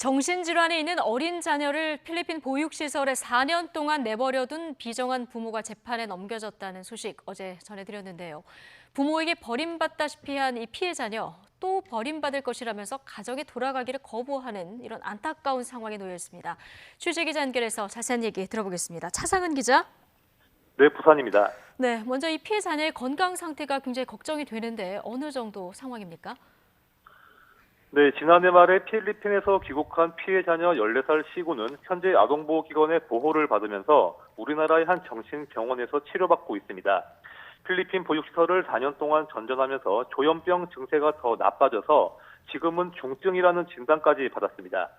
정신질환이 있는 어린 자녀를 필리핀 보육시설에 4년 동안 내버려둔 비정한 부모가 재판에 넘겨졌다는 소식 어제 전해드렸는데요. 부모에게 버림받다시피 한 이 피해 자녀, 또 버림받을 것이라면서 가정에 돌아가기를 거부하는 이런 안타까운 상황에 놓여 있습니다. 취재기자 연결해서 자세한 얘기 들어보겠습니다. 차상은 기자. 네, 부산입니다. 네, 먼저 이 피해 자녀의 건강 상태가 굉장히 걱정이 되는데 어느 정도 상황입니까? 네, 지난해 말에 필리핀에서 귀국한 피해 자녀 14살 시구는 현재 아동보호기관의 보호를 받으면서 우리나라의 한 정신병원에서 치료받고 있습니다. 필리핀 보육시설을 4년 동안 전전하면서 조현병 증세가 더 나빠져서 지금은 중증이라는 진단까지 받았습니다.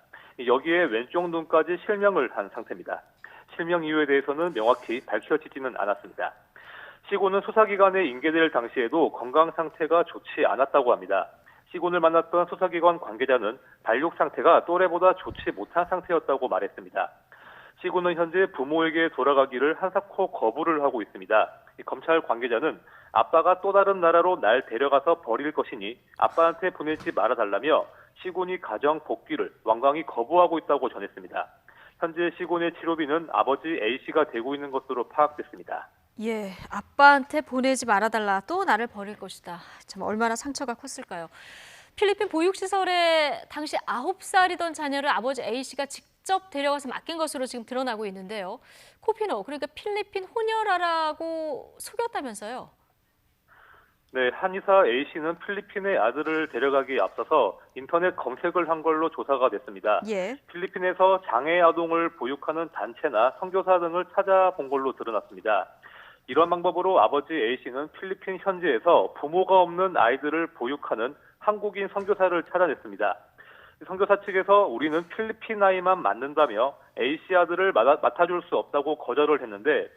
여기에 왼쪽 눈까지 실명을 한 상태입니다. 실명 이유에 대해서는 명확히 밝혀지지는 않았습니다. 시구는 수사기관에 인계될 당시에도 건강 상태가 좋지 않았다고 합니다. 시군을 만났던 수사기관 관계자는 발육 상태가 또래보다 좋지 못한 상태였다고 말했습니다. 시군은 현재 부모에게 돌아가기를 한사코 거부를 하고 있습니다. 검찰 관계자는 아빠가 또 다른 나라로 날 데려가서 버릴 것이니 아빠한테 보내지 말아달라며 시군이 가정 복귀를 완강히 거부하고 있다고 전했습니다. 현재 시군의 치료비는 아버지 A씨가 대고 있는 것으로 파악됐습니다. 예, 아빠한테 보내지 말아달라, 또 나를 버릴 것이다. 참 얼마나 상처가 컸을까요? 필리핀 보육시설에 당시 9살이던 자녀를 아버지 A씨가 직접 데려가서 맡긴 것으로 지금 드러나고 있는데요. 코피노, 그러니까 필리핀 혼혈아라고 속였다면서요? 네, 한의사 A씨는 필리핀의 아들을 데려가기에 앞서서 인터넷 검색을 한 걸로 조사가 됐습니다. 예. 필리핀에서 장애 아동을 보육하는 단체나 선교사 등을 찾아본 걸로 드러났습니다. 이런 방법으로 아버지 A씨는 필리핀 현지에서 부모가 없는 아이들을 보육하는 한국인 선교사를 찾아냈습니다. 선교사 측에서 우리는 필리핀 아이만 맡는다며 A씨 아들을 맡아줄 수 없다고 거절을 했는데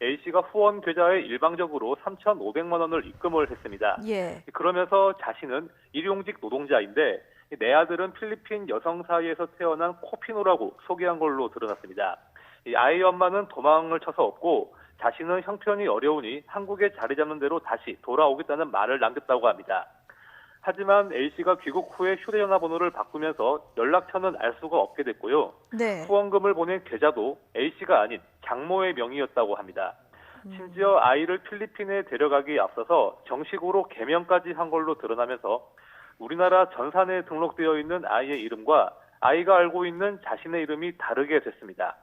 A씨가 후원 계좌에 일방적으로 3,500만 원을 입금을 했습니다. 예. 그러면서 자신은 일용직 노동자인데 내 아들은 필리핀 여성 사이에서 태어난 코피노라고 소개한 걸로 드러났습니다. 이 아이 엄마는 도망을 쳐서 없고 자신은 형편이 어려우니 한국에 자리 잡는 대로 다시 돌아오겠다는 말을 남겼다고 합니다. 하지만 A씨가 귀국 후에 휴대전화번호를 바꾸면서 연락처는 알 수가 없게 됐고요. 네. 후원금을 보낸 계좌도 A씨가 아닌 장모의 명의였다고 합니다. 심지어 아이를 필리핀에 데려가기에 앞서서 정식으로 개명까지 한 걸로 드러나면서 우리나라 전산에 등록되어 있는 아이의 이름과 아이가 알고 있는 자신의 이름이 다르게 됐습니다.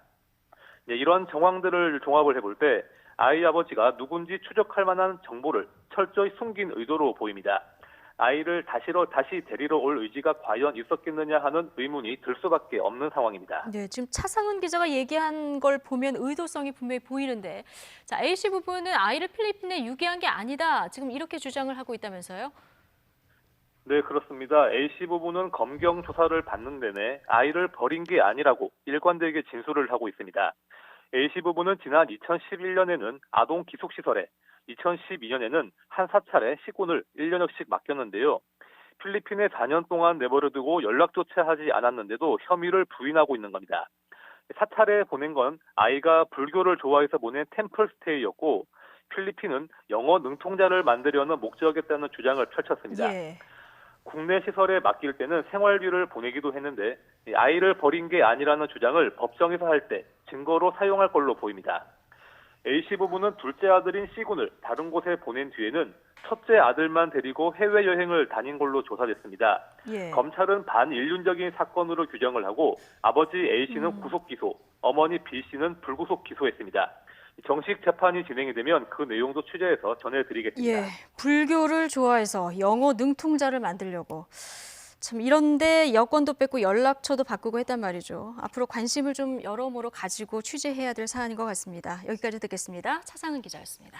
네, 이런 정황들을 종합을 해볼 때 아이 아버지가 누군지 추적할 만한 정보를 철저히 숨긴 의도로 보입니다. 아이를 다시 데리러 올 의지가 과연 있었겠느냐 하는 의문이 들 수밖에 없는 상황입니다. 네, 지금 차상은 기자가 얘기한 걸 보면 의도성이 분명히 보이는데, 자, A씨 부부는 아이를 필리핀에 유기한 게 아니다, 지금 이렇게 주장을 하고 있다면서요? 네, 그렇습니다. A씨 부부는 검경 조사를 받는 내내 아이를 버린 게 아니라고 일관되게 진술을 하고 있습니다. A씨 부부는 지난 2011년에는 아동 기숙시설에 2012년에는 한 사찰에 시군을 1년여씩 맡겼는데요. 필리핀에 4년 동안 내버려두고 연락조차 하지 않았는데도 혐의를 부인하고 있는 겁니다. 사찰에 보낸 건 아이가 불교를 좋아해서 보낸 템플스테이였고 필리핀은 영어 능통자를 만들려는 목적이었다는 주장을 펼쳤습니다. 예. 국내 시설에 맡길 때는 생활비를 보내기도 했는데 아이를 버린 게 아니라는 주장을 법정에서 할 때 증거로 사용할 걸로 보입니다. A씨 부부는 둘째 아들인 C군을 다른 곳에 보낸 뒤에는 첫째 아들만 데리고 해외여행을 다닌 걸로 조사됐습니다. 예. 검찰은 반인륜적인 사건으로 규정을 하고 아버지 A씨는 구속 기소, 어머니 B씨는 불구속 기소했습니다. 정식 재판이 진행이 되면 그 내용도 취재해서 전해드리겠습니다. 예, 불교를 좋아해서 영어 능통자를 만들려고. 참 이런데 여권도 뺏고 연락처도 바꾸고 했단 말이죠. 앞으로 관심을 좀 여러모로 가지고 취재해야 될 사안인 것 같습니다. 여기까지 듣겠습니다. 차상은 기자였습니다.